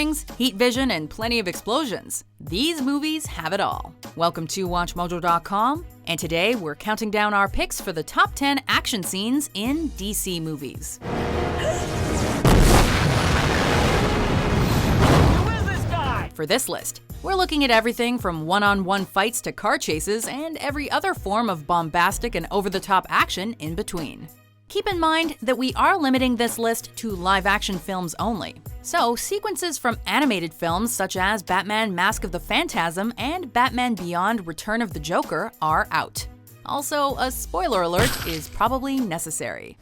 strings, heat vision, and plenty of explosions. These movies have it all. Welcome to WatchMojo.com, and today we're counting down our picks for the top 10 action scenes in DC movies. Who is this guy? For this list, we're looking at everything from one-on-one fights to car chases and every other form of bombastic and over-the-top action in between. Keep in mind that we are limiting this list to live-action films only, so sequences from animated films such as Batman Mask of the Phantasm and Batman Beyond Return of the Joker are out. Also, a spoiler alert is probably necessary.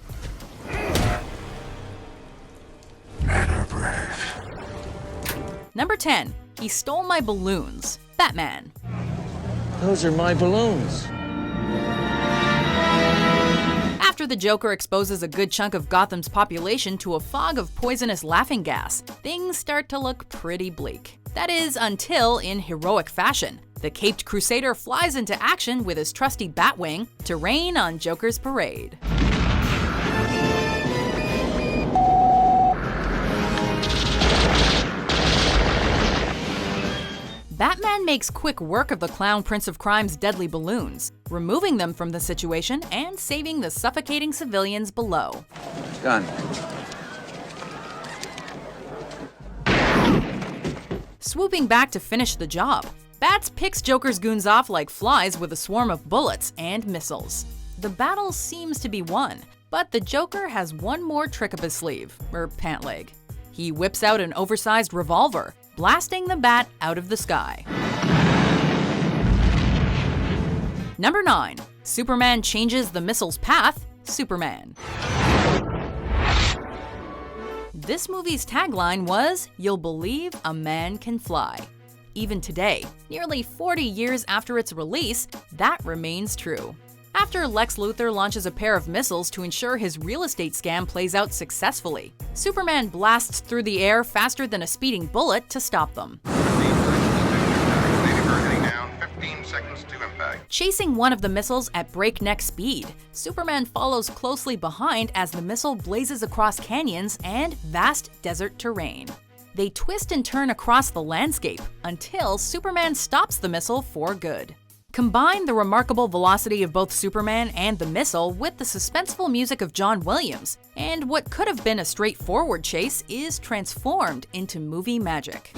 Number 10. He stole my balloons. Batman. Those are my balloons. After the Joker exposes a good chunk of Gotham's population to a fog of poisonous laughing gas, things start to look pretty bleak. That is, until, in heroic fashion, the caped crusader flies into action with his trusty Batwing to rain on Joker's parade. Batman makes quick work of the Clown Prince of Crime's deadly balloons, removing them from the situation and saving the suffocating civilians below. Done. Swooping back to finish the job, Bats picks Joker's goons off like flies with a swarm of bullets and missiles. The battle seems to be won, but the Joker has one more trick up his sleeve, or pant leg. He whips out an oversized revolver, blasting the Bat out of the sky. Number 9. Superman changes the missile's path, Superman. This movie's tagline was, "You'll believe a man can fly." Even today, nearly 40 years after its release, that remains true. After Lex Luthor launches a pair of missiles to ensure his real estate scam plays out successfully, Superman blasts through the air faster than a speeding bullet to stop them. Chasing one of the missiles at breakneck speed, Superman follows closely behind as the missile blazes across canyons and vast desert terrain. They twist and turn across the landscape until Superman stops the missile for good. Combine the remarkable velocity of both Superman and the missile with the suspenseful music of John Williams, and what could have been a straightforward chase is transformed into movie magic.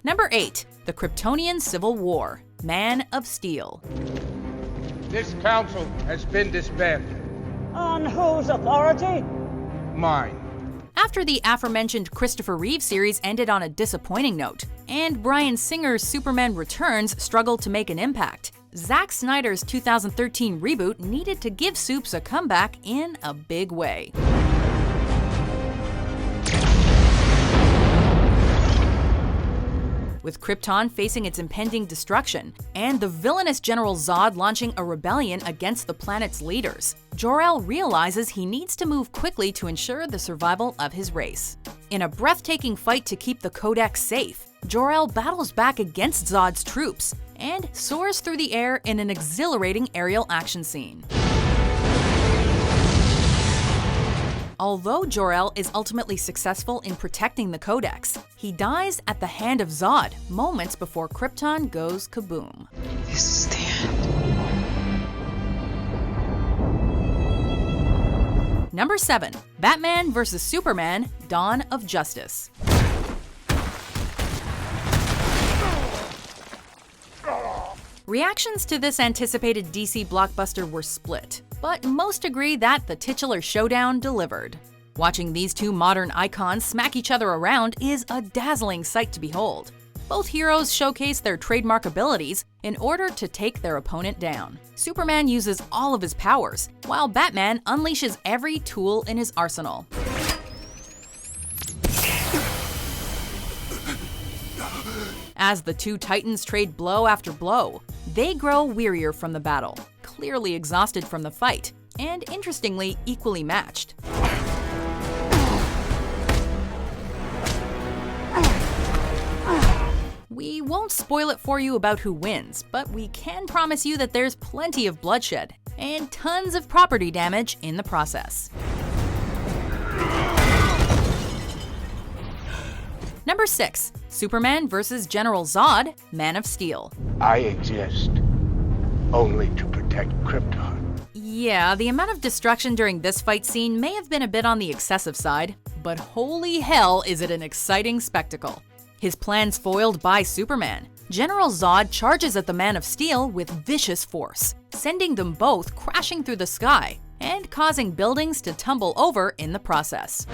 Number 8. The Kryptonian Civil War, Man of Steel. This council has been disbanded. On whose authority? Mine. After the aforementioned Christopher Reeve series ended on a disappointing note, and Bryan Singer's Superman Returns struggled to make an impact, Zack Snyder's 2013 reboot needed to give Supes a comeback in a big way. With Krypton facing its impending destruction, and the villainous General Zod launching a rebellion against the planet's leaders, Jor-El realizes he needs to move quickly to ensure the survival of his race. In a breathtaking fight to keep the Codex safe, Jor-El battles back against Zod's troops and soars through the air in an exhilarating aerial action scene. Although Jor-El is ultimately successful in protecting the Codex, he dies at the hand of Zod moments before Krypton goes kaboom. This is the end. Number 7. Batman vs. Superman, Dawn of Justice. Reactions to this anticipated DC blockbuster were split, but most agree that the titular showdown delivered. Watching these two modern icons smack each other around is a dazzling sight to behold. Both heroes showcase their trademark abilities in order to take their opponent down. Superman uses all of his powers, while Batman unleashes every tool in his arsenal. As the two titans trade blow after blow, they grow wearier from the battle, clearly exhausted from the fight, and interestingly, equally matched. We won't spoil it for you about who wins, but we can promise you that there's plenty of bloodshed and tons of property damage in the process. Number 6. Superman vs. General Zod, Man of Steel. I exist only to protect Krypton. Yeah, the amount of destruction during this fight scene may have been a bit on the excessive side, but holy hell is it an exciting spectacle. His plans foiled by Superman, General Zod charges at the Man of Steel with vicious force, sending them both crashing through the sky and causing buildings to tumble over in the process.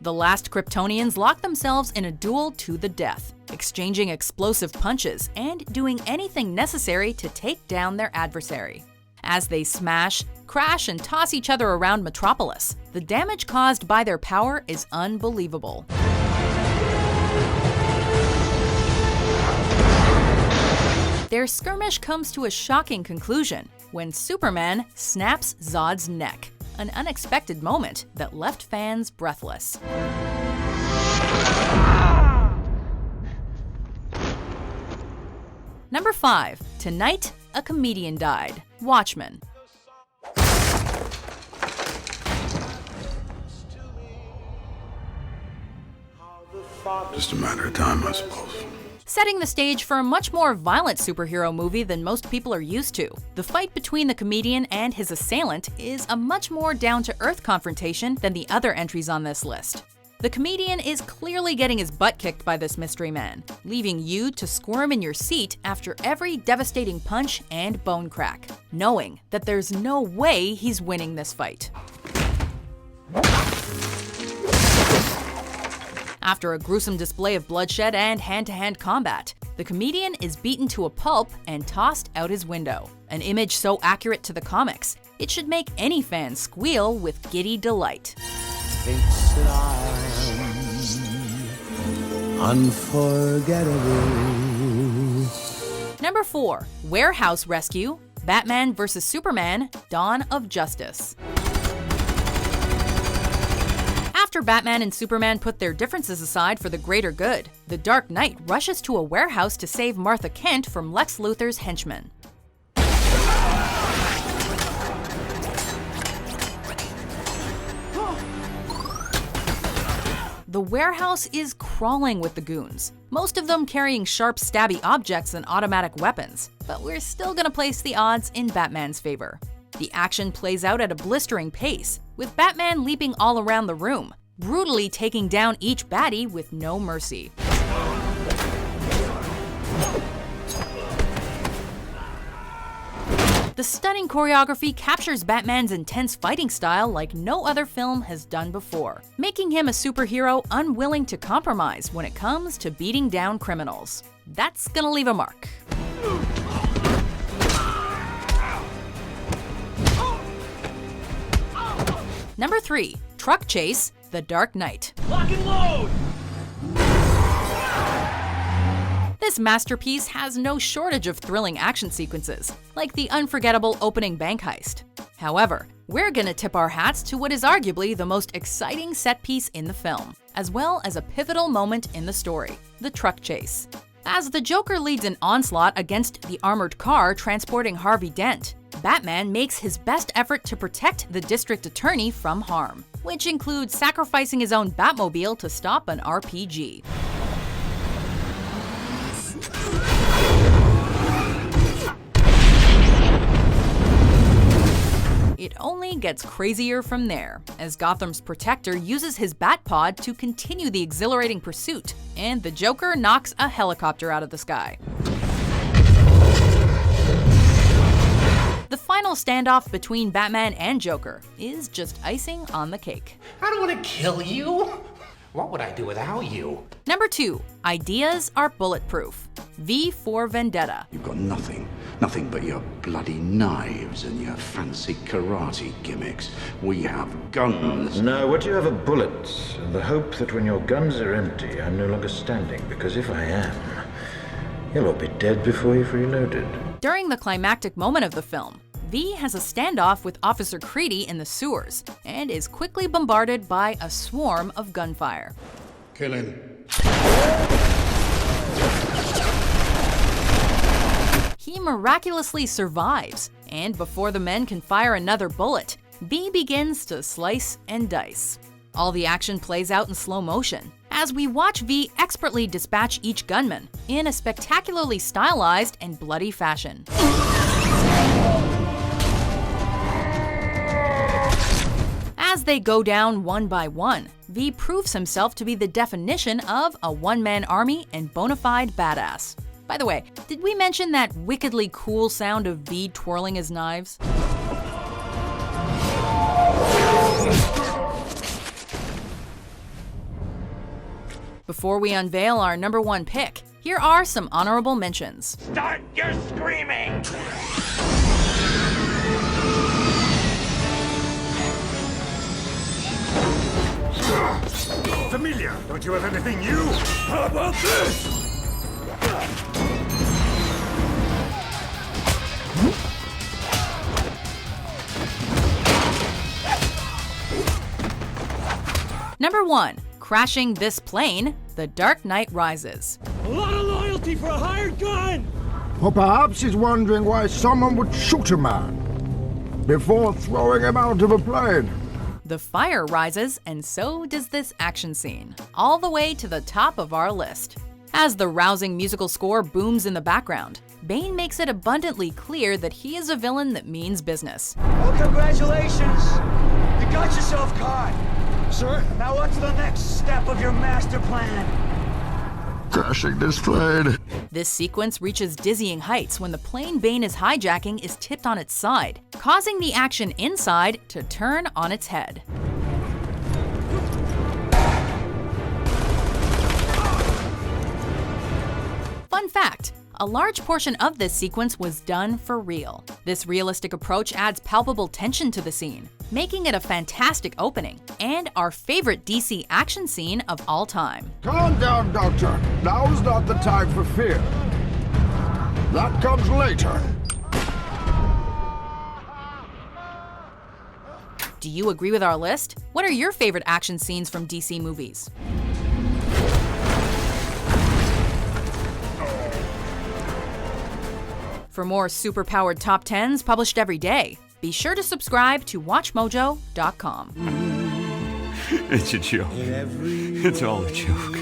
The last Kryptonians lock themselves in a duel to the death, exchanging explosive punches and doing anything necessary to take down their adversary. As they smash, crash, and toss each other around Metropolis, the damage caused by their power is unbelievable. Their skirmish comes to a shocking conclusion when Superman snaps Zod's neck, an unexpected moment that left fans breathless. Number 5. Tonight, a comedian died. Watchmen. Just a matter of time, I suppose. Setting the stage for a much more violent superhero movie than most people are used to, the fight between the comedian and his assailant is a much more down-to-earth confrontation than the other entries on this list. The comedian is clearly getting his butt kicked by this mystery man, leaving you to squirm in your seat after every devastating punch and bone crack, knowing that there's no way he's winning this fight. After a gruesome display of bloodshed and hand-to-hand combat, the comedian is beaten to a pulp and tossed out his window. An image so accurate to the comics, it should make any fan squeal with giddy delight. Unforgettable. Number 4. Warehouse Rescue, Batman vs. Superman, Dawn of Justice. After Batman and Superman put their differences aside for the greater good, the Dark Knight rushes to a warehouse to save Martha Kent from Lex Luthor's henchmen. The warehouse is crawling with the goons, most of them carrying sharp, stabby objects and automatic weapons, but we're still gonna place the odds in Batman's favor. The action plays out at a blistering pace, with Batman leaping all around the room, brutally taking down each baddie with no mercy. The stunning choreography captures Batman's intense fighting style like no other film has done before, making him a superhero unwilling to compromise when it comes to beating down criminals. That's gonna leave a mark. Number 3. Truck Chase, The Dark Knight. Lock and load! This masterpiece has no shortage of thrilling action sequences, like the unforgettable opening bank heist. However, we're gonna tip our hats to what is arguably the most exciting set piece in the film, as well as a pivotal moment in the story, the truck chase. As the Joker leads an onslaught against the armored car transporting Harvey Dent, Batman makes his best effort to protect the district attorney from harm, which includes sacrificing his own Batmobile to stop an RPG. It only gets crazier from there, as Gotham's protector uses his Batpod to continue the exhilarating pursuit, and the Joker knocks a helicopter out of the sky. The final standoff between Batman and Joker is just icing on the cake. I don't want to kill you. What would I do without you? Number 2. Ideas are bulletproof. V for Vendetta. You've got nothing but your bloody knives and your fancy karate gimmicks. We have guns. No, what you have are bullets, and the hope that when your guns are empty, I'm no longer standing, because if I am, you'll all be dead before you've reloaded. During the climactic moment of the film, V has a standoff with Officer Creedy in the sewers, and is quickly bombarded by a swarm of gunfire. Kill him. He miraculously survives And before the men can fire another bullet, V begins to slice and dice. All the action plays out in slow motion, as we watch V expertly dispatch each gunman in a spectacularly stylized and bloody fashion. As they go down one by one, V proves himself to be the definition of a one-man army and bona fide badass. By the way, did we mention that wickedly cool sound of V twirling his knives? Before we unveil our number one pick, here are some honorable mentions. Start your screaming! Familiar, don't you have anything new? How about this? Number 1. Crashing This Plane, The Dark Knight Rises. A lot of loyalty for a hired gun! Or perhaps he's wondering why someone would shoot a man before throwing him out of a plane. The fire rises, and so does this action scene, all the way to the top of our list. As the rousing musical score booms in the background, Bane makes it abundantly clear that he is a villain that means business. Well, congratulations! You got yourself caught! Sir? Now what's the next step of your master plan? Crashing this plane. This sequence reaches dizzying heights when the plane Bane is hijacking is tipped on its side, causing the action inside to turn on its head. Fun fact, a large portion of this sequence was done for real. This realistic approach adds palpable tension to the scene, making it a fantastic opening, and our favorite DC action scene of all time. Calm down, Doctor. Now's not the time for fear. That comes later. Do you agree with our list? What are your favorite action scenes from DC movies? For more super-powered top 10s published every day, be sure to subscribe to WatchMojo.com. It's a joke. It's all a joke.